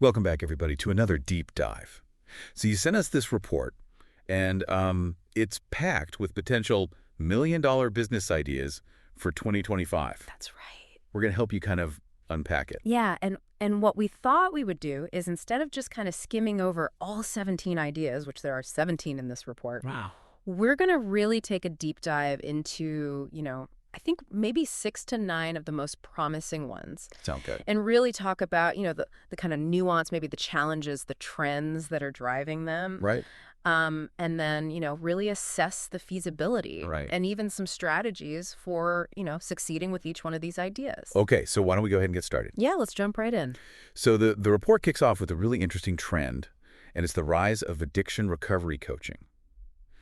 Welcome back, everybody, to another deep dive. So you sent us this report, and it's packed with potential million-dollar business ideas for 2025. That's right. We're going to help you kind of unpack it. Yeah, and what we thought we would do is instead of just kind of skimming over all 17 ideas, which there are 17 in this report, Wow. we're going to really take a deep dive into, I think maybe 6 to 9 of the most promising ones. Sound good. And really talk about, the kind of nuance, maybe the challenges, the trends that are driving them. Right. And then, really assess the feasibility. Right. And even some strategies for, succeeding with each one of these ideas. Okay, so why don't we go ahead and get started? Yeah, let's jump right in. So the report kicks off with a really interesting trend, and it's the rise of addiction recovery coaching.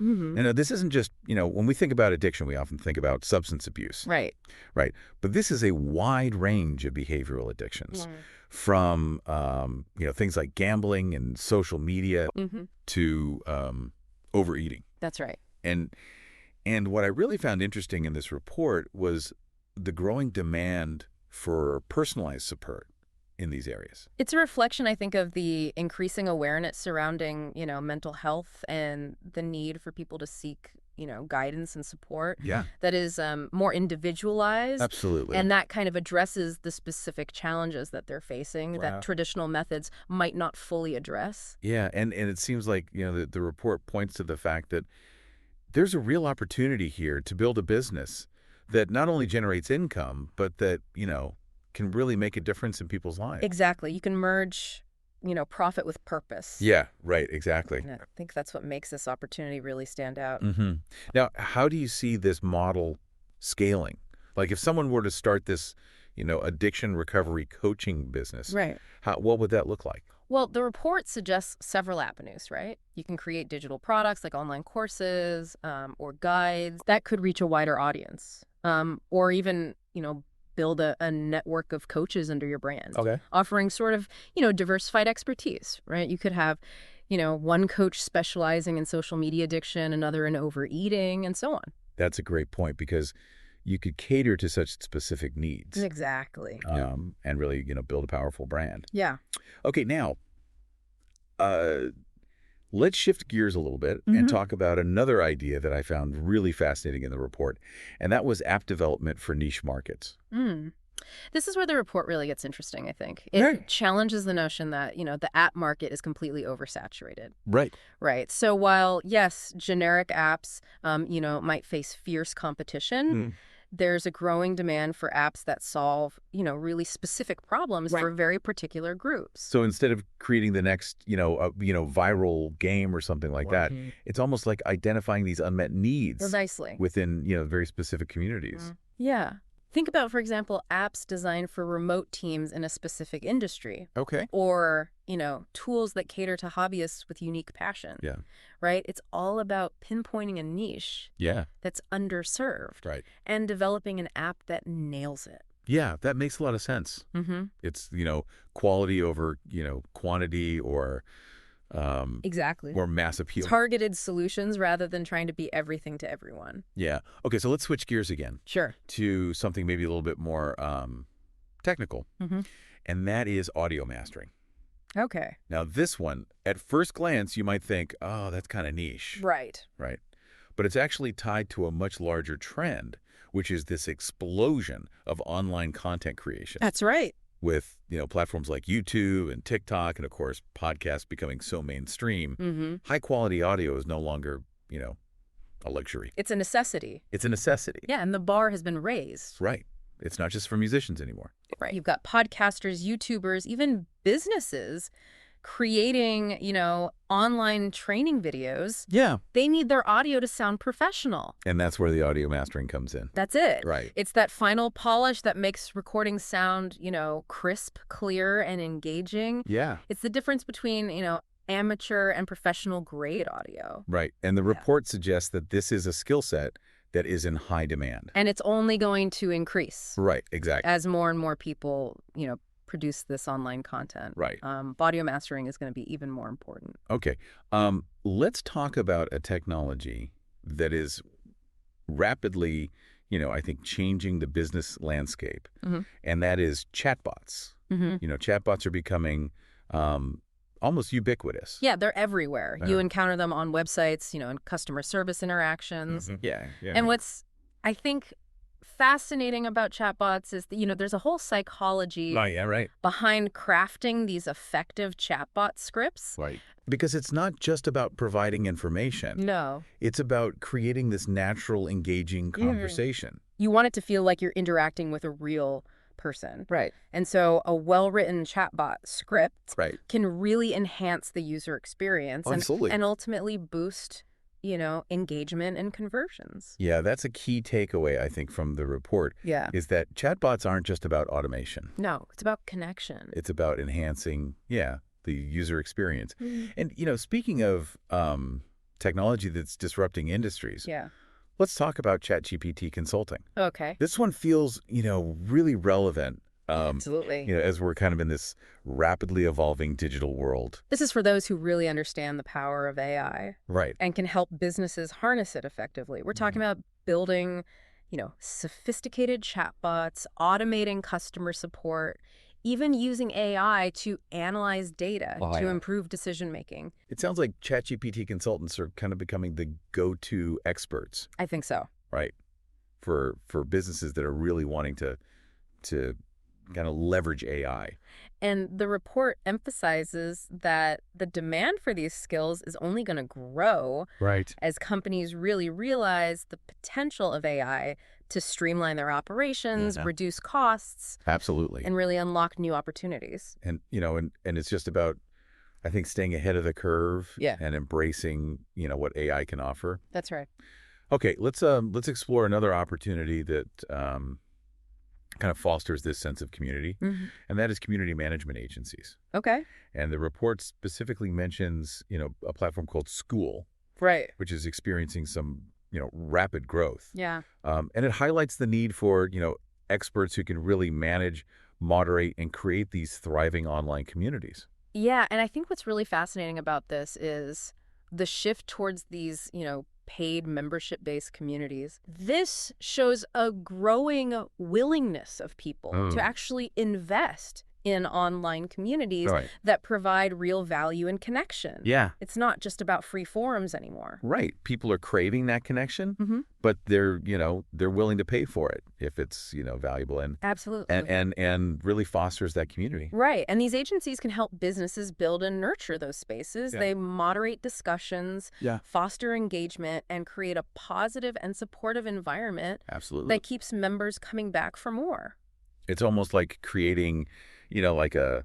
Mm-hmm. And this isn't just, when we think about addiction, we often think about substance abuse. Right. Right. But this is a wide range of behavioral addictions, from, things like gambling and social media to overeating. That's right. And what I really found interesting in this report was the growing demand for personalized support in these areas. It's a reflection, I think, of the increasing awareness surrounding, mental health and the need for people to seek, guidance and support. Yeah. That is more individualized. Absolutely. And that kind of addresses the specific challenges that they're facing that traditional methods might not fully address. Yeah, and it seems like, the report points to the fact that there's a real opportunity here to build a business that not only generates income, but that, can really make a difference in people's lives. Exactly. You can merge, profit with purpose. Yeah, right, exactly. And I think that's what makes this opportunity really stand out. Mm-hmm. Now, how do you see this model scaling? Like if someone were to start this, addiction recovery coaching business, right? What would that look like? Well, the report suggests several avenues, right? You can create digital products like online courses or guides that could reach a wider audience, or even, build a network of coaches under your brand. Okay. Offering sort of, diversified expertise, right? You could have, one coach specializing in social media addiction, another in overeating, and so on. That's a great point because you could cater to such specific needs. Exactly. And really, build a powerful brand. Yeah. Okay, now, let's shift gears a little bit and talk about another idea that I found really fascinating in the report, and that was app development for niche markets. This is where the report really gets interesting, I think. It challenges the notion that, the app market is completely oversaturated. Right. Right. So while, yes, generic apps, might face fierce competition, there's a growing demand for apps that solve, really specific problems for very particular groups. So instead of creating the next, viral game or something like that, it's almost like identifying these unmet needs Precisely. within, very specific communities. Yeah. Think about, for example, apps designed for remote teams in a specific industry. Okay. Or, tools that cater to hobbyists with unique passion. Yeah. Right? It's all about pinpointing a niche that's underserved. Right. And developing an app that nails it. Yeah, that makes a lot of sense. It's, quality over, quantity or exactly. or mass appeal. Targeted solutions rather than trying to be everything to everyone. Yeah. Okay, so let's switch gears again. Sure. To something maybe a little bit more technical, and that is audio mastering. Okay. Now, this one, at first glance, you might think, oh, that's kind of niche. Right. Right. But it's actually tied to a much larger trend, which is this explosion of online content creation. That's right. With, platforms like YouTube and TikTok and, of course, podcasts becoming so mainstream, high-quality audio is no longer, a luxury. It's a necessity. It's a necessity. Yeah, and the bar has been raised. Right. It's not just for musicians anymore. Right. You've got podcasters, YouTubers, even businesses creating, online training videos. Yeah. They need their audio to sound professional. And that's where the audio mastering comes in. That's it. Right. It's that final polish that makes recordings sound, crisp, clear, and engaging. Yeah. It's the difference between, amateur and professional grade audio. Right. And the report suggests that this is a skill set that is in high demand. And it's only going to increase. Right. Exactly. As more and more people, produce this online content. Right. Audio mastering is going to be even more important. Okay. Let's talk about a technology that is rapidly, I think, changing the business landscape, and that is chatbots. Chatbots are becoming um, almost ubiquitous. Yeah, they're everywhere. Yeah. You encounter them on websites, in customer service interactions. Yeah, yeah. And what's, I think, fascinating about chatbots is that, there's a whole psychology Oh, yeah, right. behind crafting these effective chatbot scripts. Right. Because it's not just about providing information. No. It's about creating this natural, engaging conversation. You want it to feel like you're interacting with a real person. Right. And so a well-written chatbot script Right. can really enhance the user experience Absolutely. and ultimately boost, engagement and conversions. Yeah, that's a key takeaway, I think, from the report, Yeah. is that chatbots aren't just about automation. No, it's about connection. It's about enhancing, the user experience. Mhm. And, speaking of technology that's disrupting industries, Yeah. let's talk about ChatGPT consulting. Okay. This one feels, really relevant, Absolutely. as we're kind of in this rapidly evolving digital world. This is for those who really understand the power of AI Right. and can help businesses harness it effectively. We're talking about building, sophisticated chatbots, automating customer support, even using AI to analyze data to improve decision making. It sounds like ChatGPT consultants are kind of becoming the go-to experts, I think so. right, for businesses that are really wanting to kind of leverage AI. And the report emphasizes that the demand for these skills is only going to grow Right. as companies really realize the potential of AI to streamline their operations, Yeah. reduce costs, Absolutely. and really unlock new opportunities. And it's just about, I think, staying ahead of the curve. Yeah. And embracing, what AI can offer. That's right. Okay, let's explore another opportunity that kind of fosters this sense of community, and that is community management agencies. Okay. And the report specifically mentions, a platform called School, Right. which is experiencing some, rapid growth. Yeah. And it highlights the need for, experts who can really manage, moderate, and create these thriving online communities. Yeah, and I think what's really fascinating about this is the shift towards these, paid membership-based communities. This shows a growing willingness of people to actually invest in online communities Right. that provide real value and connection. Yeah. It's not just about free forums anymore. Right. People are craving that connection, Mm-hmm. but they're willing to pay for it if it's, valuable and Absolutely. and really fosters that community. Right. And these agencies can help businesses build and nurture those spaces. Yeah. They moderate discussions, Yeah. foster engagement, and create a positive and supportive environment Absolutely. that keeps members coming back for more. It's almost like creating, like a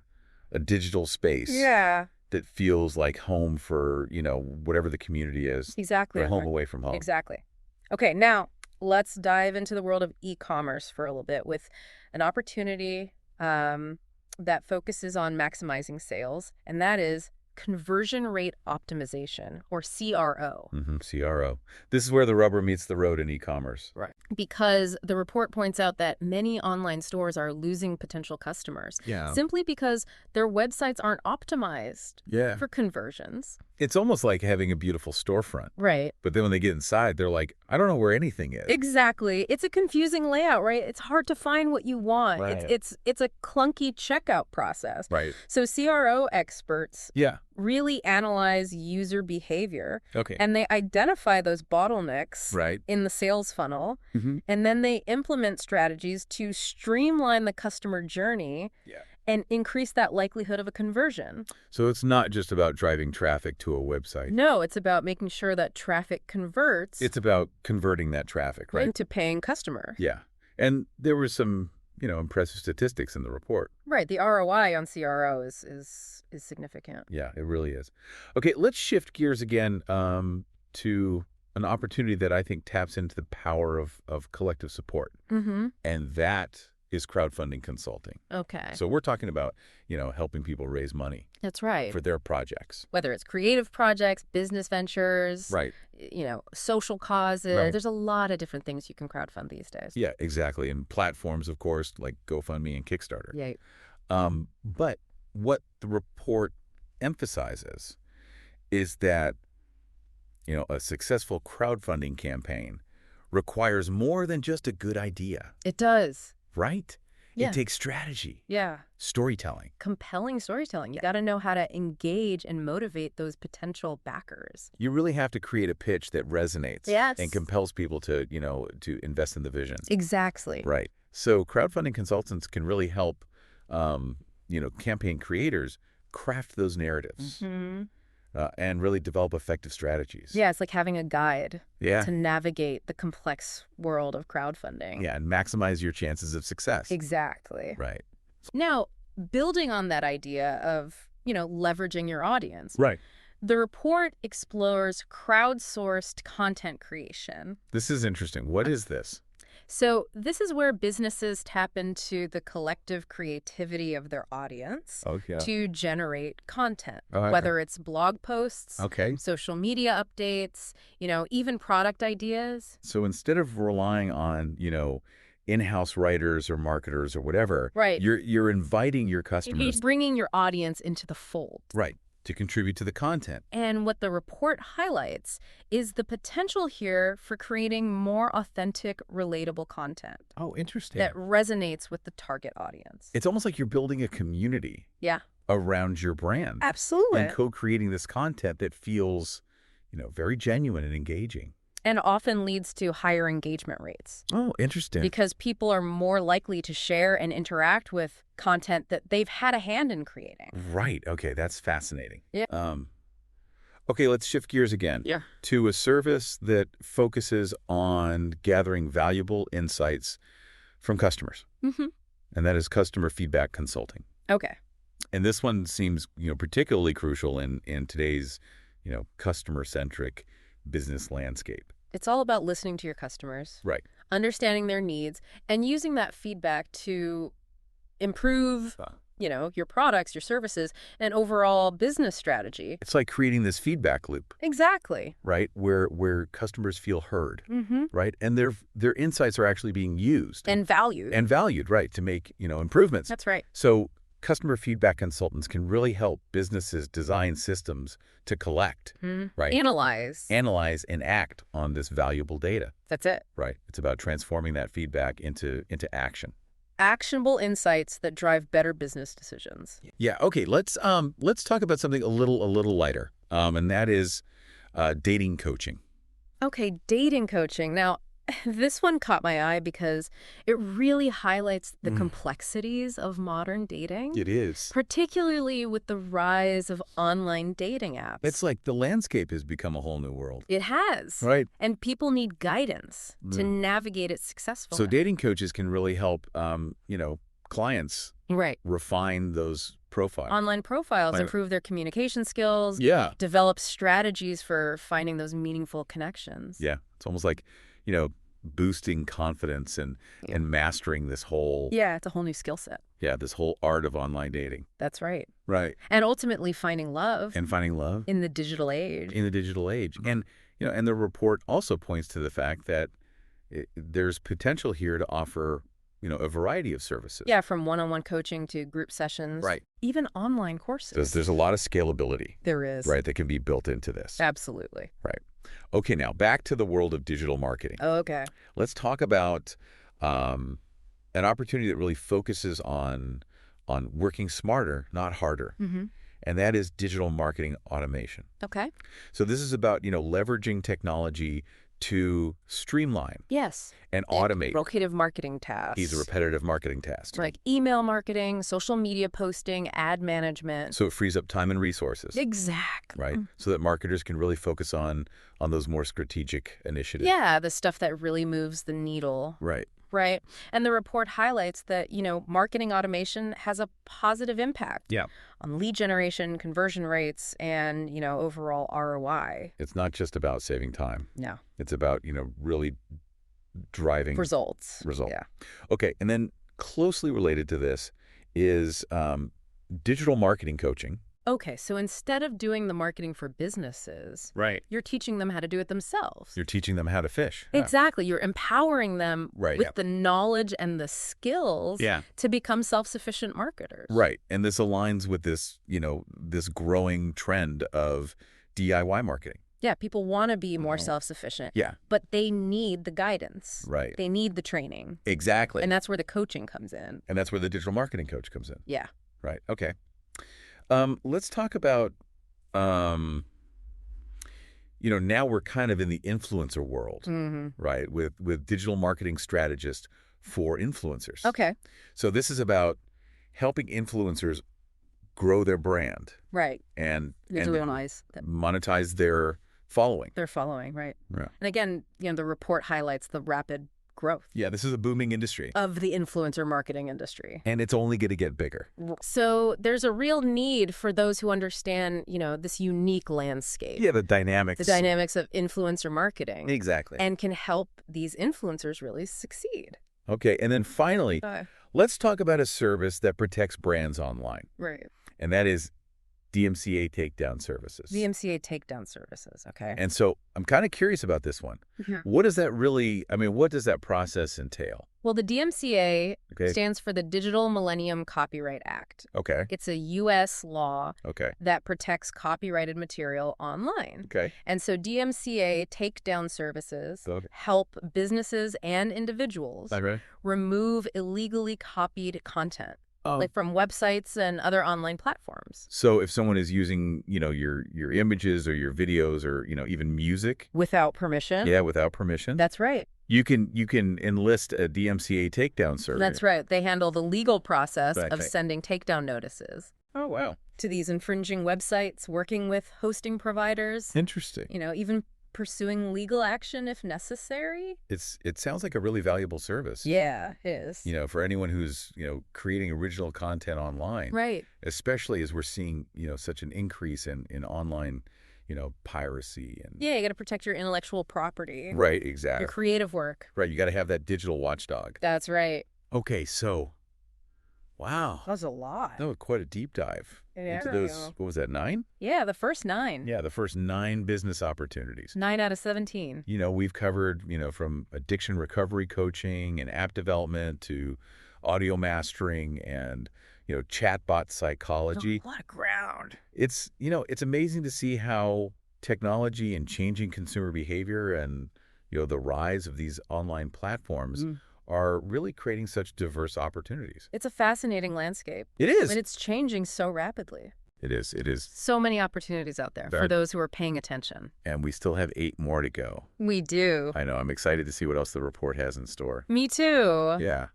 digital space Yeah, that feels like home for, whatever the community is, exactly. or home away from home. Exactly. Okay, now let's dive into the world of e-commerce for a little bit with an opportunity that focuses on maximizing sales, and that is conversion rate optimization, or CRO. CRO. This is where the rubber meets the road in e-commerce. Right. Because the report points out that many online stores are losing potential customers Yeah. simply because their websites aren't optimized Yeah. for conversions. It's almost like having a beautiful storefront. Right. But then when they get inside, they're like, I don't know where anything is. Exactly. It's a confusing layout, right? It's hard to find what you want. Right. It's a clunky checkout process. Right. So CRO experts Yeah. really analyze user behavior Okay. and they identify those bottlenecks Right. in the sales funnel, Mm-hmm. and then they implement strategies to streamline the customer journey Yeah. and increase that likelihood of a conversion. So it's not just about driving traffic to a website. No, it's about making sure that traffic converts It's about converting that traffic, right? into paying customers. Yeah. And there were some, impressive statistics in the report. Right. The ROI on CRO is significant. Yeah, it really is. Okay, let's shift gears again to an opportunity that I think taps into the power of collective support. Mm-hmm. And that is crowdfunding consulting. Okay. So we're talking about, helping people raise money That's right. for their projects. Whether it's creative projects, business ventures, Right. Social causes. Right. There's a lot of different things you can crowdfund these days. Yeah, exactly. And platforms, of course, like GoFundMe and Kickstarter. Yeah. But what the report emphasizes is that, a successful crowdfunding campaign requires more than just a good idea, It does. right? It Yeah. takes strategy, Yeah. storytelling. Compelling storytelling. You got to know how to engage and motivate those potential backers. You really have to create a pitch that resonates Yes. and compels people to, to invest in the vision. Exactly. Right. So crowdfunding consultants can really help, campaign creators craft those narratives and really develop effective strategies. Yeah, it's like having a guide Yeah. to navigate the complex world of crowdfunding. Yeah, and maximize your chances of success. Exactly. Right. Now, building on that idea of, leveraging your audience, Right. the report explores crowdsourced content creation. This is interesting. What is this? So this is where businesses tap into the collective creativity of their audience Okay. to generate content, Okay. whether it's blog posts, Okay. social media updates, even product ideas. So instead of relying on, in-house writers or marketers or whatever, Right. you're inviting your He's customers, bringing your audience into the fold. right, to contribute to the content. And what the report highlights is the potential here for creating more authentic, relatable content Oh, interesting. that resonates with the target audience. It's almost like you're building a community Yeah. around your brand Absolutely. and co-creating this content that feels, very genuine and engaging. And often leads to higher engagement rates Oh, interesting. because people are more likely to share and interact with content that they've had a hand in creating. Right. Okay, that's fascinating. Yeah. Okay, let's shift gears again. Yeah. To a service that focuses on gathering valuable insights from customers, Mm-hmm. and that is customer feedback consulting. Okay. And this one seems, particularly crucial in today's, customer-centric business landscape. It's all about listening to your customers, Right. understanding their needs, and using that feedback to improve, your products, your services, and overall business strategy. It's like creating this feedback loop, Exactly. right, where customers feel heard, Mm-hmm. right, and their insights are actually being used And valued. and valued, right, to make improvements. That's right. So customer feedback consultants can really help businesses design systems to collect, right, Analyze. analyze, and act on this valuable data. That's it. Right. It's about transforming that feedback into action. Actionable insights that drive better business decisions. Yeah. Okay. Let's talk about something a little lighter, and that is dating coaching. Okay, dating coaching. Now, this one caught my eye because it really highlights the complexities of modern dating, It is. particularly with the rise of online dating apps. It's like the landscape has become a whole new world. It has. Right. And people need guidance to navigate it successfully. So dating coaches can really help, clients Right. refine those profiles. Online profiles, Right. improve their communication skills, Yeah. develop strategies for finding those meaningful connections. Yeah. It's almost like, boosting confidence and mastering this whole Yeah, it's a whole new skill set. this whole art of online dating. That's right. Right. And ultimately finding love And finding love in the digital age. in the digital age. And and the report also points to the fact that there's potential here to offer, a variety of services. Yeah, from one-on-one coaching to group sessions. Right. Even online courses. There's a lot of scalability, There is. right, that can be built into this. Absolutely. Right. Okay, now back to the world of digital marketing. Okay. Let's talk about an opportunity that really focuses on working smarter, not harder. Mm-hmm. And that is digital marketing automation. Okay. So this is about, leveraging technology to streamline Yes. and automate Repetitive marketing tasks. these repetitive marketing tasks. Like email marketing, social media posting, ad management. So it frees up time and resources, Exactly. right? So that marketers can really focus on those more strategic initiatives. Yeah, the stuff that really moves the needle. Right. Right. And the report highlights that, marketing automation has a positive impact Yeah. on lead generation, conversion rates, and, overall ROI. It's not just about saving time. No. It's about, really driving Results. result. Yeah. Okay. And then closely related to this is digital marketing coaching. Okay, so instead of doing the marketing for businesses, Right. you're teaching them how to do it themselves. You're teaching them how to fish. Exactly. You're empowering them Right. with the knowledge and the skills Yeah. to become self-sufficient marketers. Right. And this aligns with this, this growing trend of DIY marketing. Yeah, people want to be more Oh. self-sufficient, Yeah. but they need the guidance. Right. They need the training. Exactly. And that's where the coaching comes in. And that's where the digital marketing coach comes in. Yeah. Right. Okay. Let's talk about, um, now we're kind of in the influencer world, Mm-hmm. right? With digital marketing strategists for influencers. Okay. So this is about helping influencers grow their brand Right. and Visualize monetize their following. their following, right? Yeah. And again, the report highlights the rapid growth Yeah, this is a booming industry. of the influencer marketing industry. And it's only going to get bigger. So there's a real need for those who understand, this unique landscape. Yeah, the dynamics. The dynamics of influencer marketing. Exactly. And can help these influencers really succeed. Okay, and then finally, let's talk about a service that protects brands online. Right. And that is DMCA takedown services. DMCA takedown services, okay. And so I'm kind of curious about this one. Yeah. What does that really, what does that process entail? Well, the DMCA Okay. stands for the Digital Millennium Copyright Act. Okay. It's a U.S. law Okay. that protects copyrighted material online. Okay. And so DMCA takedown services Okay. help businesses and individuals Right. remove illegally copied content, Oh. like from websites and other online platforms. So if someone is using, your images or your videos or, even music, Without permission. yeah, without permission, That's right. you can enlist a DMCA takedown service. That's right. They handle the legal process Right. of sending takedown notices Oh, wow. to these infringing websites, working with hosting providers, Interesting. even pursuing legal action if necessary. It sounds like a really valuable service. Yeah, it is. For anyone who's, creating original content online. Right. Especially as we're seeing, such an increase in online, piracy and Yeah, you got to protect your intellectual property. Right, exactly. Your creative work. Right, you got to have that digital watchdog. That's right. Okay, so wow. That was a lot. That was quite a deep dive Yeah. into those, what was that, 9? Yeah, the first 9. Yeah, the first 9 business opportunities. 9 out of 17. We've covered, from addiction recovery coaching and app development to audio mastering and, chatbot psychology. A lot of ground. It's amazing to see how technology and changing consumer behavior and, the rise of these online platforms are really creating such diverse opportunities. It's a fascinating landscape. It is. And it's changing so rapidly. It is. It is. So many opportunities out there for those who are paying attention. And we still have 8 more to go. We do. I know. I'm excited to see what else the report has in store. Me too. Yeah.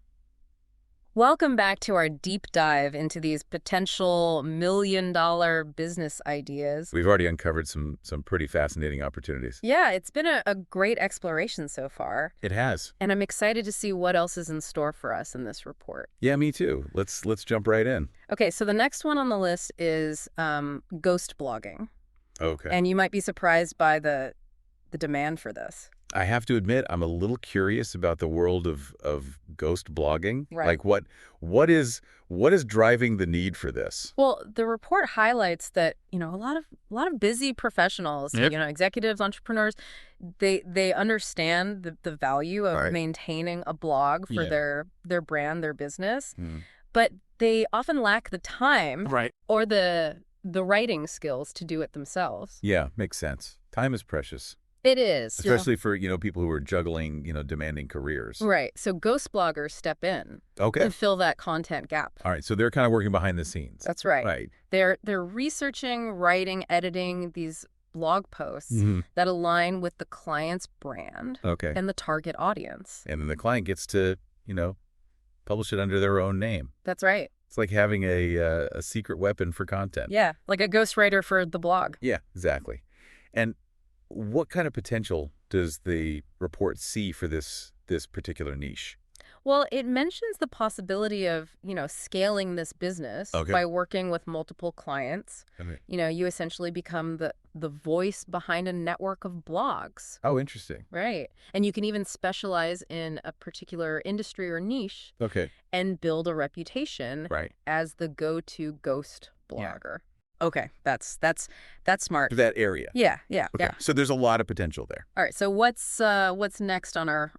Welcome back to our deep dive into these potential million-dollar business ideas. We've already uncovered some pretty fascinating opportunities. Yeah, it's been a great exploration so far. It has. And I'm excited to see what else is in store for us in this report. Yeah, me too. Let's jump right in. Okay, so the next one on the list is ghost blogging. Okay. And you might be surprised by the demand for this. I have to admit, I'm a little curious about the world of ghost blogging. Right. Like what is driving the need for this? Well, the report highlights that, a lot of busy professionals, Yep. Executives, entrepreneurs, they understand the value of Right. maintaining a blog for Yeah. their brand, their business, but they often lack the time Right. or the writing skills to do it themselves. Yeah, makes sense. Time is precious, It is. especially for, people who are juggling, demanding careers. Right. So ghost bloggers step in Okay. and fill that content gap. All right. So they're kind of working behind the scenes. That's right. Right. They're researching, writing, editing these blog posts Mhm. that align with the client's brand Okay. and the target audience. And then the client gets to, publish it under their own name. That's right. It's like having a secret weapon for content. Yeah, like a ghostwriter for the blog. Yeah, exactly. And what kind of potential does the report see for this particular niche? Well, it mentions the possibility of, scaling this business Okay. by working with multiple clients. Okay. You essentially become the voice behind a network of blogs. Oh, interesting. Right. And you can even specialize in a particular industry or niche Okay. and build a reputation Right. as the go-to ghost Yeah. blogger. Okay, that's smart. For that area. Yeah. Okay. So there's a lot of potential there. All right, so what's next on our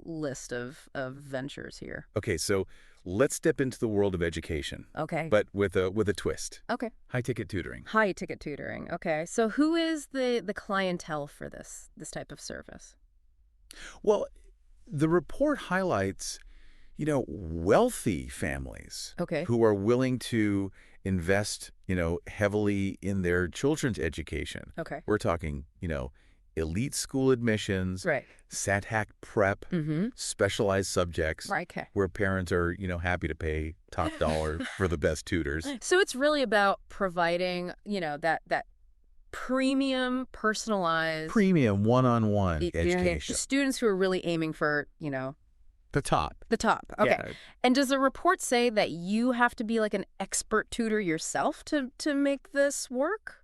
list of ventures here? Okay. So Let's step into the world of education, Okay. but with a twist. Okay. High-ticket tutoring. High ticket tutoring. Okay. So who is the clientele for this type of service? Well, the report highlights, wealthy families Okay. who are willing to invest, heavily in their children's education. Okay. We're talking, elite school admissions, Right. SAT-hack prep, Mm-hmm. specialized subjects, Right. Okay. where parents are, happy to pay top dollar for the best tutors. So it's really about providing, that premium, personalized Premium one-on-one experience to education. students who are really aiming for, The top. the top. Okay. Yeah. And does the report say that you have to be like an expert tutor yourself to make this work?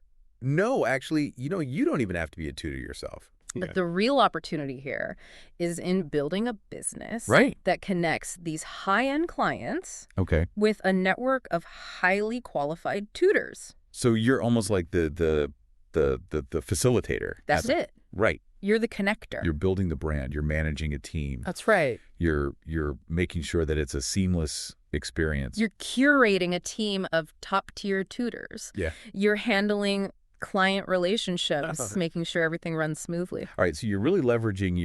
No, actually, you don't even have to be a tutor yourself. But the real opportunity here is in building a business Right. that connects these high-end clients Okay. with a network of highly qualified tutors. So you're almost like the facilitator. That's it. Right. You're the connector. You're building the brand. You're managing a team. That's right. You're making sure that it's a seamless experience. You're curating a team of top-tier tutors. Yeah. You're handling client relationships, making sure everything runs smoothly. All right. So you're really leveraging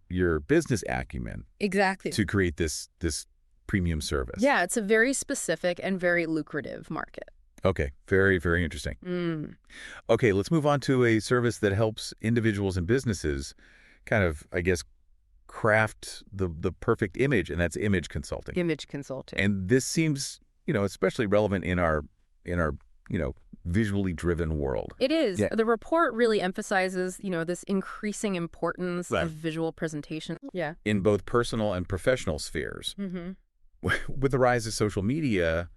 your business acumen Exactly. to create this premium service. Yeah, it's a very specific and very lucrative market. Okay. Very, very interesting. Mm. Okay. Let's move on to a service that helps individuals and businesses kind of, I guess, craft the perfect image, and that's image consulting. Image consulting. And this seems, especially relevant in our visually driven world. It is. Yeah. The report really emphasizes, this increasing importance Right. of visual presentation. Yeah. In both personal and professional spheres. Mm-hmm. With the rise of social media,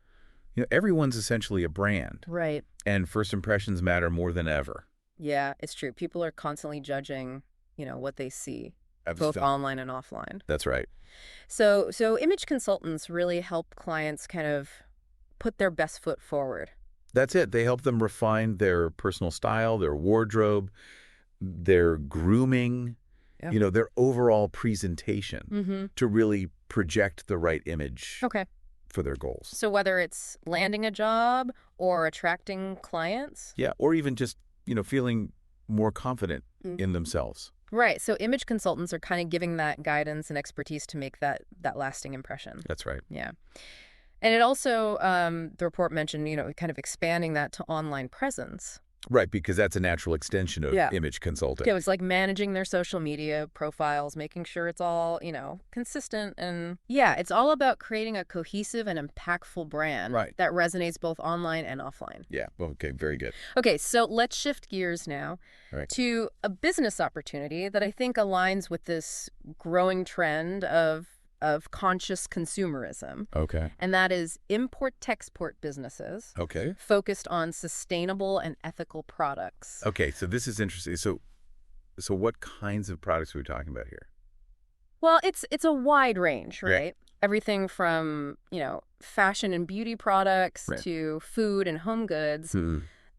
everyone's essentially a brand, Right. and first impressions matter more than ever. Yeah, it's true. People are constantly judging, what they see, both Absolutely. online and offline. That's right. So image consultants really help clients kind of put their best foot forward. That's it. They help them refine their personal style, their wardrobe, their grooming, Yeah. their overall presentation Mm-hmm. to really project the right image Okay. for their goals. So whether it's landing a job or attracting clients. Yeah, or even just, feeling more confident Mm. in themselves. Right. So image consultants are kind of giving that guidance and expertise to make that lasting impression. That's right. Yeah. And it also, the report mentioned, kind of expanding that to online presence. Right, because that's a natural extension of Yeah. image consulting. Yeah, it's like managing their social media profiles, making sure it's all, consistent. And yeah, it's all about creating a cohesive and impactful brand Right. that resonates both online and offline. Yeah, okay, very good. Okay, so let's shift gears now All right. to a business opportunity that I think aligns with this growing trend of conscious consumerism. Okay. And that is import-export businesses Okay. focused on sustainable and ethical products. Okay, so this is interesting. So what kinds of products are we talking about here? Well, it's a wide range, Right. right? Everything from, fashion and beauty products Right. to food and home goods.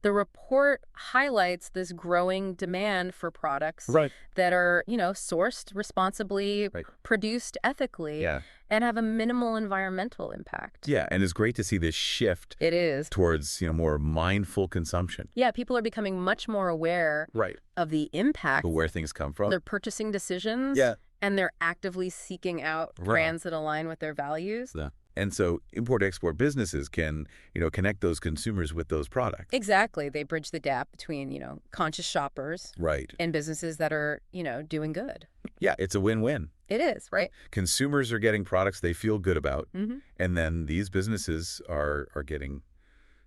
The report highlights this growing demand for products Right. that are, sourced responsibly, Right. produced ethically, Yeah. and have a minimal environmental impact. Yeah, and it's great to see this shift It is. towards, more mindful consumption. Yeah, people are becoming much more aware Right. of the impact Where things come from. their purchasing decisions. Yeah. And they're actively seeking out Right. brands that align with their values. Yeah. And so import-export businesses can, connect those consumers with those products. Exactly. They bridge the gap between, conscious shoppers Right. and businesses that are, doing good. Yeah, it's a win-win. It is, right? Consumers are getting products they feel good about, Mm-hmm. and then these businesses are getting,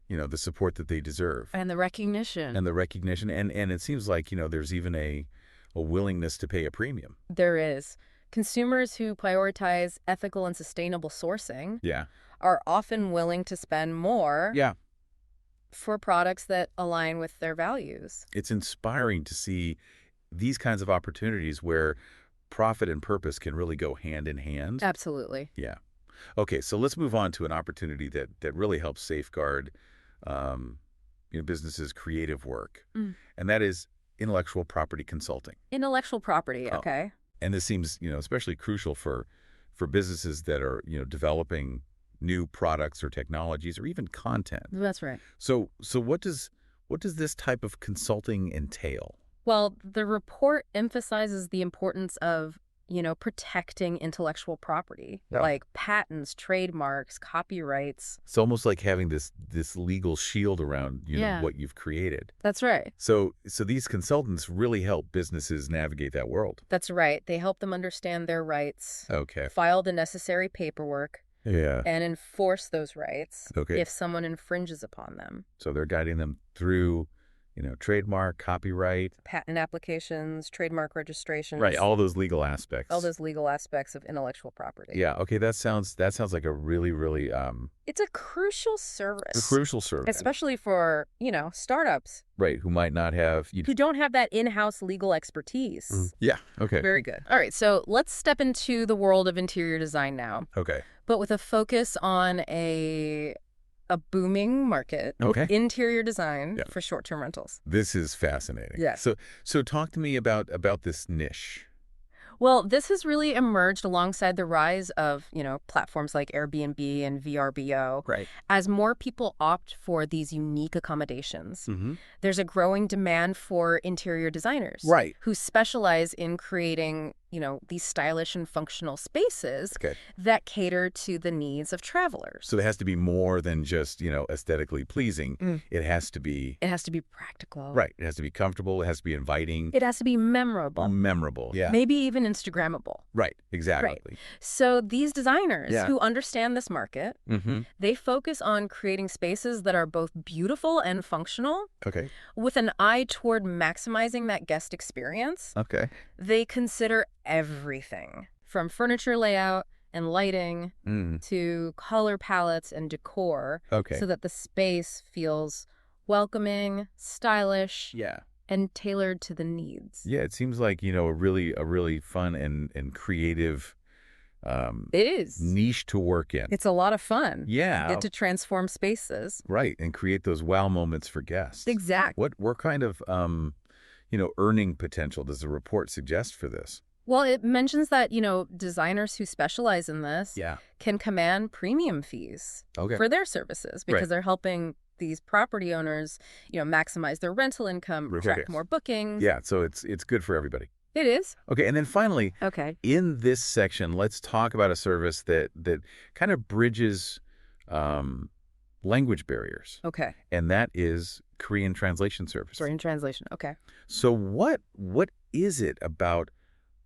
the support that they deserve. And the recognition. And the recognition. And it seems like, there's even a willingness to pay a premium. There is. Consumers who prioritize ethical and sustainable sourcing Yeah. are often willing to spend more Yeah. for products that align with their values. It's inspiring to see these kinds of opportunities where profit and purpose can really go hand in hand. Absolutely. Yeah. Okay, so let's move on to an opportunity that really helps safeguard businesses' creative work. Mm. And that is intellectual property consulting. Intellectual property, Oh. okay. And this seems, especially crucial for businesses that are, developing, new products or technologies or even content. That's right. So what does this type of consulting entail? Well, the report emphasizes the importance of, protecting intellectual property, Yeah. like patents, trademarks, copyrights. It's almost like having this legal shield around, Yeah. what you've created. That's right. So these consultants really help businesses navigate that world. That's right. They help them understand their rights, Okay. file the necessary paperwork, Yeah. and enforce those rights Okay. if someone infringes upon them. So they're guiding them through, trademark, copyright, Patent applications, trademark registrations. right? All those legal aspects. All those legal aspects of intellectual property. Yeah. Okay. That sounds like a really, really It's a crucial service, crucial service, especially for, startups right? Who might not have. who don't have that in-house legal expertise. Yeah. Okay. Very good. All right, so let's step into the world of interior design now, Okay. but with a focus on a booming market, Okay. interior design Yeah. for short-term rentals. This is fascinating. Yes. So talk to me about this niche. Well, this has really emerged alongside the rise of, platforms like Airbnb and VRBO Right. as more people opt for these unique accommodations. Mm-hmm. There's a growing demand for interior designers Right. who specialize in creating, these stylish and functional spaces Okay. that cater to the needs of travelers. So it has to be more than just, aesthetically pleasing. It has to be It has to be practical. right. It has to be comfortable. It has to be inviting. It has to be memorable. Memorable. Yeah. Maybe even Instagrammable. Right. Exactly. So these designers Yeah. who understand this market, Mm-hmm. they focus on creating spaces that are both beautiful and functional Okay. with an eye toward maximizing that guest experience. Okay. They consider everything from furniture layout and lighting to color palettes and decor Okay. so that the space feels welcoming, stylish, Yeah. and tailored to the needs. Yeah. It seems like, a really fun and creative It is. niche to work in. It's a lot of fun. Yeah. You get to transform spaces. Right. And create those wow moments for guests. Exactly. What kind of, earning potential does the report suggest for this? Well, it mentions that, designers who specialize in this Yeah. can command premium fees Okay. for their services because Right. they're helping these property owners, maximize their rental income, Okay. attract more bookings. Yeah. So it's good for everybody. It is. Okay. And then finally, Okay. in this section, let's talk about a service that kind of bridges language barriers, Okay. and that is Korean translation service. Korean translation. Okay. So what is it about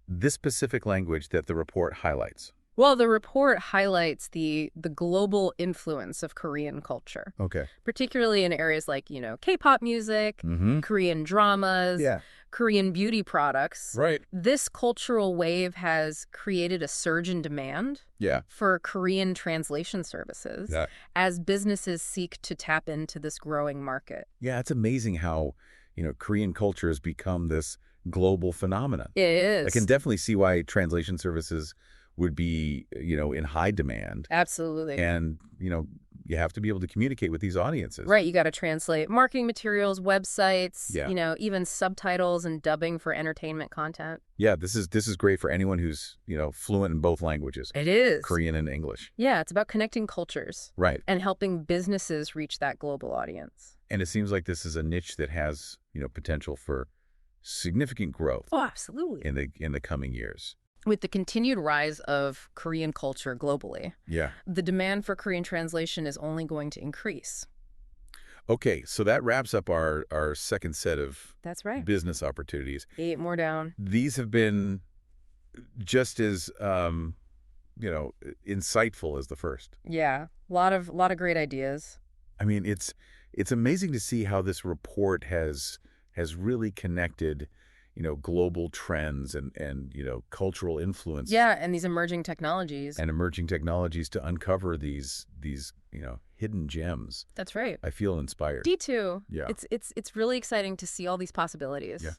this specific language that the report highlights? Well, the report highlights the global influence of Korean culture, Okay. particularly in areas like, K-pop music, Mm-hmm. Korean dramas, Yeah. Korean beauty products. Right. This cultural wave has created a surge in demand Yeah. for Korean translation services Yeah. as businesses seek to tap into this growing market. Yeah. It's amazing how, Korean culture has become this global phenomenon. It is. I can definitely see why translation services would be, in high demand. Absolutely. And, you have to be able to communicate with these audiences. Right. You got to translate marketing materials, websites, Yeah. even subtitles and dubbing for entertainment content. Yeah, this is great for anyone who's, fluent in both languages, It is. Korean and English. Yeah. It's about connecting cultures Right. and helping businesses reach that global audience. And it seems like this is a niche that has, potential for significant growth Oh, absolutely. in the coming years. With the continued rise of Korean culture globally, Yeah. the demand for Korean translation is only going to increase. Okay, so that wraps up our second set of That's right. business opportunities. 8 more down. These have been just as insightful as the first. Yeah. A lot of great ideas. I mean, it's amazing to see how this report has really connected, global trends and cultural influence Yeah, and these emerging technologies. and emerging technologies to uncover these hidden gems. That's right. I feel inspired. D2. Yeah. It's really exciting to see all these possibilities. Yeah.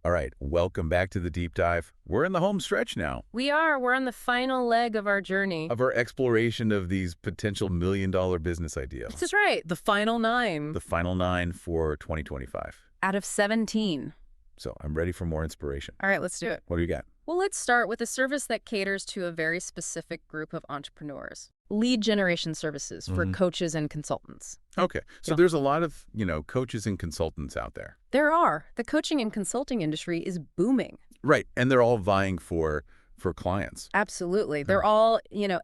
All right, welcome back to the deep dive. We're in the home stretch now We're on the final leg of our journey. of our exploration of these potential $1 million business ideas. This is right. The final 9 The final 9 for 2025. out of 17. So I'm ready for more inspiration. All right, let's do it. What do you got? Well, let's start with a service that caters to a very specific group of entrepreneurs. Lead generation services for Hmm. coaches and consultants. Okay. So Yeah. there's a lot of, coaches and consultants out there. There are. The coaching and consulting industry is booming. Right. And they're all vying for clients. Absolutely. Yeah. They're all,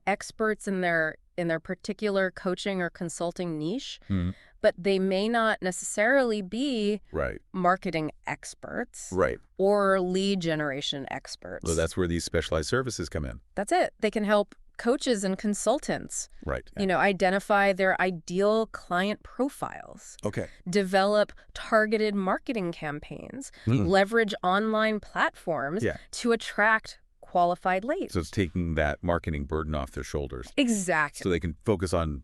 experts in their particular coaching or consulting niche, Mhm. but they may not necessarily be Right. marketing experts Right. or lead generation experts. So that's where these specialized services come in. That's it. They can help coaches and consultants, Right. identify their ideal client profiles, Okay. develop targeted marketing campaigns, Mm. leverage online platforms Yeah. to attract qualified leads. So it's taking that marketing burden off their shoulders Exactly. so they can focus on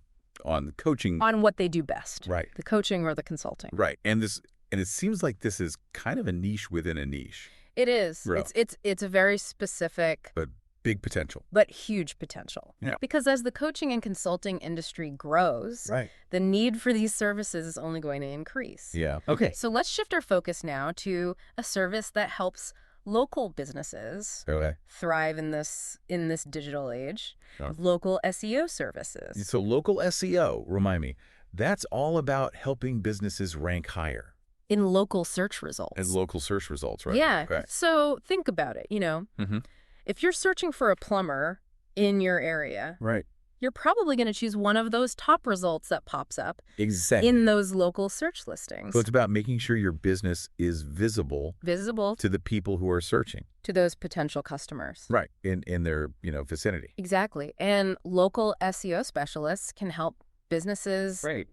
coaching. On what they do best. Right. The coaching or the consulting. Right. And it seems like this is kind of a niche within a niche, It is. Real. It's a very specific but big potential. but huge potential. Yeah. Because as the coaching and consulting industry grows, Right. the need for these services is only going to increase. Yeah. Okay. So let's shift our focus now to a service that helps local businesses Okay. thrive in this digital age. Sure. Local SEO services. So local SEO, remind me, that's all about helping businesses rank higher In local search results. in local search results, right? Yeah. Right. So think about it. Mhm. If you're searching for a plumber in your area, Right. you're probably going to choose one of those top results that pops up Exactly. in those local search listings. So it's about making sure your business is visible Visible to the people who are searching. to those potential customers. Right. In their, vicinity. Exactly. And local SEO specialists can help businesses, Right.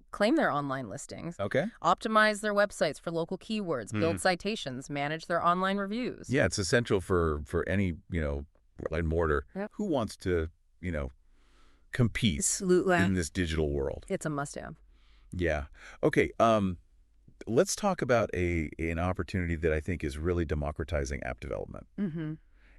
claim their online listings, Okay. optimize their websites for local keywords, build citations, manage their online reviews. Yeah, it's essential for any, brick and mortar Yep. who wants to, compete Absolutely. in this digital world. It's a must-have. Yeah. Okay. Let's talk about an opportunity that I think is really democratizing app development, Mm-hmm.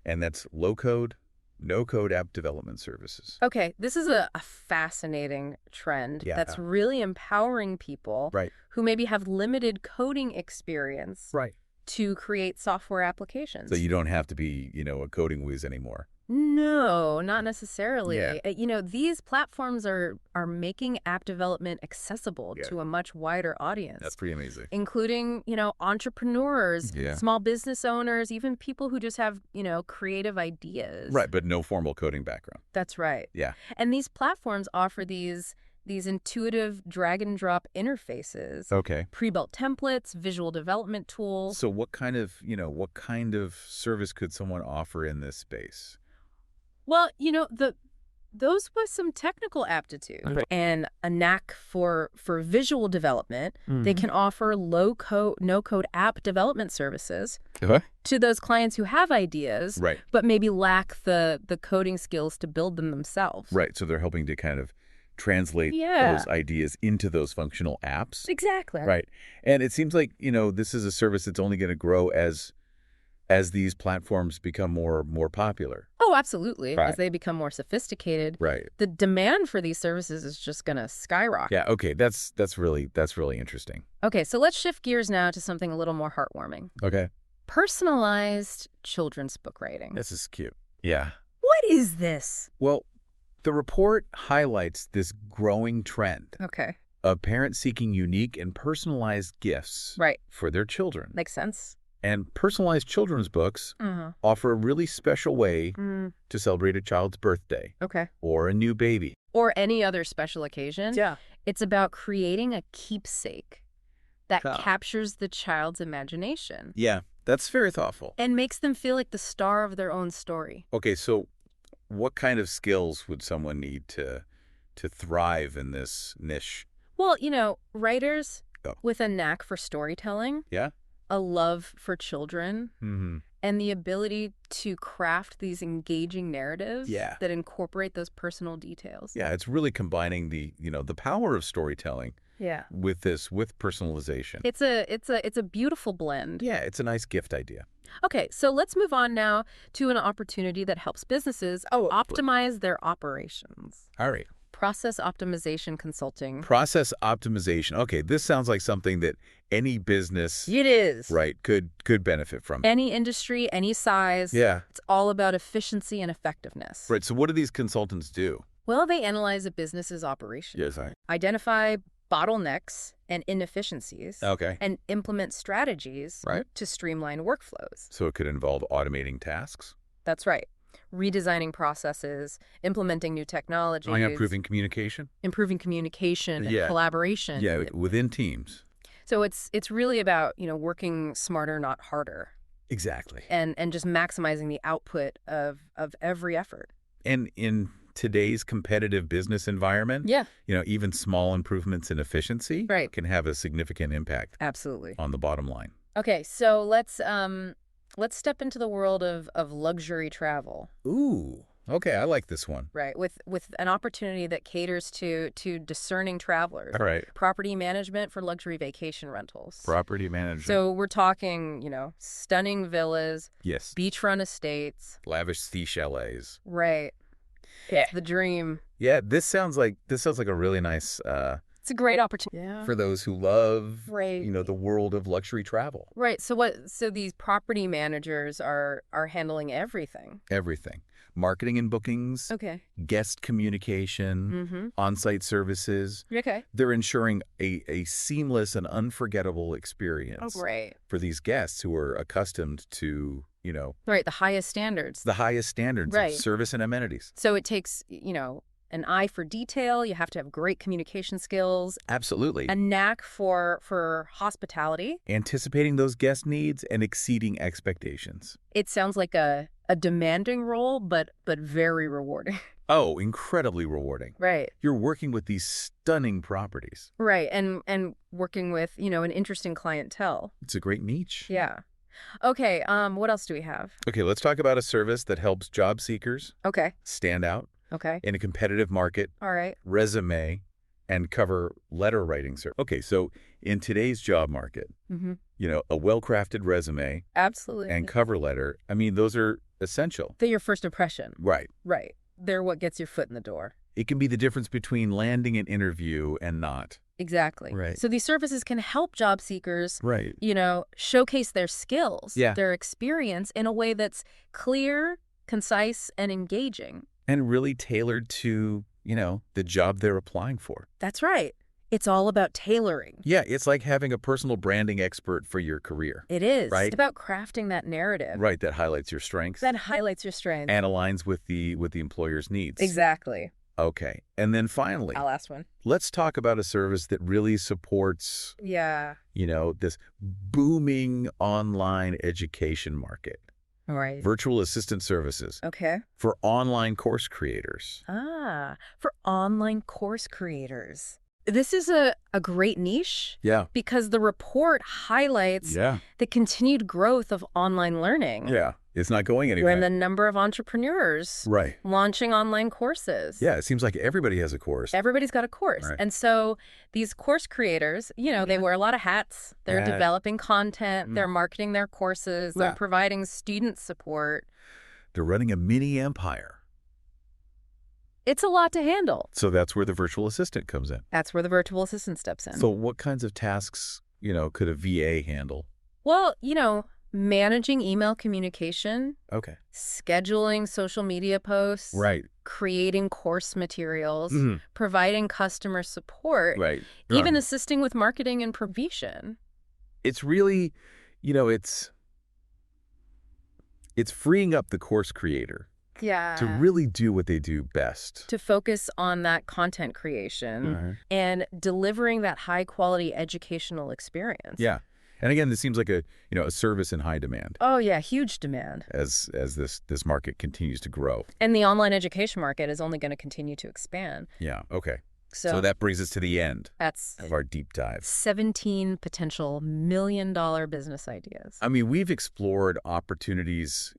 and that's low-code, no-code app development services. Okay, this is a fascinating trend Yeah. that's really empowering people Right. who maybe have limited coding experience Right. to create software applications. So you don't have to be, a coding whiz anymore. No, not necessarily. Yeah. These platforms are making app development accessible Yeah. to a much wider audience. That's pretty amazing. Including, entrepreneurs, Yeah. small business owners, even people who just have, creative ideas. Right, but no formal coding background. That's right. Yeah. And these platforms offer these intuitive drag and drop interfaces, Okay. pre-built templates, visual development tools. So what kind of service could someone offer in this space? Well, those with some technical aptitude and a knack for visual development, they can offer low-code, no-code app development services Okay. to those clients who have ideas, Right. but maybe lack the coding skills to build them themselves. Right. So they're helping to kind of translate Yeah. those ideas into those functional apps. Exactly. Right. And it seems like, this is a service that's only going to grow as these platforms become more popular. Oh, absolutely. Right. As they become more sophisticated, Right. the demand for these services is just going to skyrocket. Yeah. Okay. That's really interesting. Okay, so let's shift gears now to something a little more heartwarming. Okay. Personalized children's book writing. This is cute. Yeah. What is this? Well, the report highlights this growing trend Okay. of parents seeking unique and personalized gifts Right. for their children. Makes sense. And personalized children's books Uh-huh. offer a really special way Mm, to celebrate a child's birthday okay. or a new baby. Or any other special occasion. Yeah. It's about creating a keepsake that Ah. captures the child's imagination Yeah, that's very thoughtful. and makes them feel like the star of their own story. Okay, so what kind of skills would someone need to thrive in this niche? Well, writers Oh. with a knack for storytelling, Yeah? a love for children, Mm-hmm. and the ability to craft these engaging narratives Yeah. that incorporate those personal details. Yeah, it's really combining the power of storytelling Yeah. with personalization. It's a beautiful blend. Yeah, it's a nice gift idea. Okay, so let's move on now to an opportunity that helps businesses optimize their operations. All right. process optimization consulting. Process optimization. Okay, this sounds like something that any business, It is. right, could benefit from. Any industry, any size. Yeah. It's all about efficiency and effectiveness. Right, so what do these consultants do? Well, they analyze a business's operation, Yes, I. identify bottlenecks and inefficiencies, Okay. and implement strategies Right. to streamline workflows. So it could involve automating tasks. That's right. Redesigning processes, implementing new technologies, Improving communication. improving communication and Yeah. collaboration. Yeah, within teams. So it's really about, working smarter, not harder, Exactly. and just maximizing the output of every effort. And in today's competitive business environment, Yeah, even small improvements in efficiency Right. can have a significant impact absolutely. on the bottom line. Okay, so let's step into the world of luxury travel, Ooh, okay, I like this one. right? With an opportunity that caters to discerning travelers. All right. Property management for luxury vacation rentals. Property management. So we're talking, stunning villas, Yes. beachfront estates. Lavish sea chalets. Right. Yeah. It's the dream. Yeah, this sounds like a really nice It's a great opportunity. Yeah. for those who love Right. the world of luxury travel. Right. So these property managers are handling everything. Everything. Marketing and bookings, Okay. guest communication, Mm-hmm. on-site services. Okay. They're ensuring a seamless and unforgettable experience Oh, great. for these guests who are accustomed to, Right. The highest standards. the highest standards Right. of service and amenities. So it takes, an eye for detail. You have to have great communication skills, Absolutely. a knack for hospitality. Anticipating those guest needs and exceeding expectations. It sounds like a demanding role, but very rewarding. Oh, incredibly rewarding. Right. You're working with these stunning properties. Right. And working with, an interesting clientele. It's a great niche. Yeah. Okay. What else do we have? Okay, let's talk about a service that helps job seekers Okay. stand out Okay. in a competitive market, All right. resume, and cover letter writing service. Okay, so in today's job market, Mm-hmm. a well-crafted resume Absolutely. and cover letter, I mean, those are essential. They're your first impression. Right. Right. They're what gets your foot in the door. It can be the difference between landing an interview and not. Exactly. Right. So these services can help job seekers, Right. showcase their skills, Yeah. their experience in a way that's clear, concise, and engaging. And really tailored to, the job they're applying for. That's right. It's all about tailoring. Yeah, it's like having a personal branding expert for your career. It is. Right. It's about crafting that narrative. Right, that highlights your strengths That highlights your strengths. and aligns with the employer's needs. Exactly. Okay. And then finally, Our last one. let's talk about a service that really supports, Yeah. this booming online education market. All right. Virtual assistant services Okay. for online course creators. For online course creators. This is a great niche Yeah. because the report highlights Yeah. the continued growth of online learning. Yeah. It's not going anywhere. And the number of entrepreneurs Right. launching online courses. Yeah, it seems like everybody has a course. Everybody's got a course. Right. And so these course creators, they wear a lot of hats. They're Yeah. developing content. They're marketing their courses. They're Yeah. providing student support. They're running a mini empire. It's a lot to handle. So that's where the virtual assistant comes in. That's where the virtual assistant steps in. So what kinds of tasks, could a VA handle? Well, managing email communication, Okay. scheduling social media posts, Right. creating course materials, Mhm. providing customer support, Right. even assisting with marketing and provision. It's really, it's freeing up the course creator Yeah. to really do what they do best. To focus on that content creation Right. and delivering that high quality educational experience. Yeah. And again, this seems like a service in high demand Oh yeah, huge demand. as this market continues to grow. And the online education market is only going to continue to expand. Yeah. Okay. So, So that brings us to the end that's of our deep dive. 17 potential $1 million business ideas. I mean, we've explored opportunities,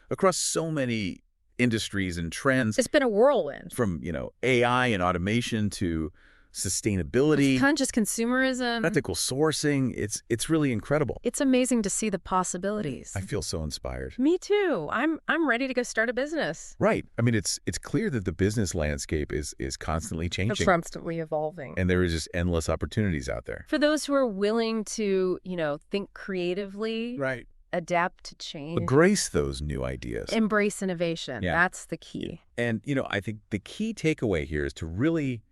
across so many industries and trends, It's been a whirlwind. from, AI and automation to sustainability, Conscious consumerism. ethical sourcing. It's really incredible. It's amazing to see the possibilities. I feel so inspired. Me too. I'm ready to go start a business. Right. I mean, it's clear that the business landscape is constantly It's changing. constantly evolving. And there is just endless opportunities out there. For those who are willing to, think creatively, Right. adapt to change, Embrace those new ideas. embrace innovation. Yeah. That's the key. And, I think the key takeaway here is to really,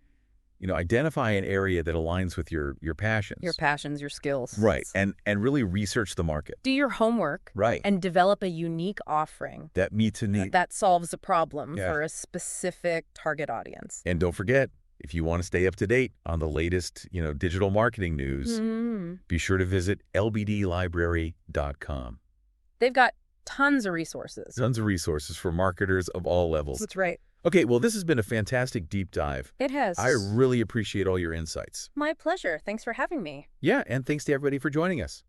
identify an area that aligns with your passions. Your passions, your skills. Right. And really research the market. Do your homework. Right. And develop a unique offering That meets a need. that solves a problem Yeah. for a specific target audience. And don't forget, if you want to stay up to date on the latest, digital marketing news, be sure to visit lbdlibrary.com. They've got tons of resources. Tons of resources for marketers of all levels. That's right. Okay, well, this has been a fantastic deep dive. It has. I really appreciate all your insights. My pleasure. Thanks for having me. Yeah, and thanks to everybody for joining us.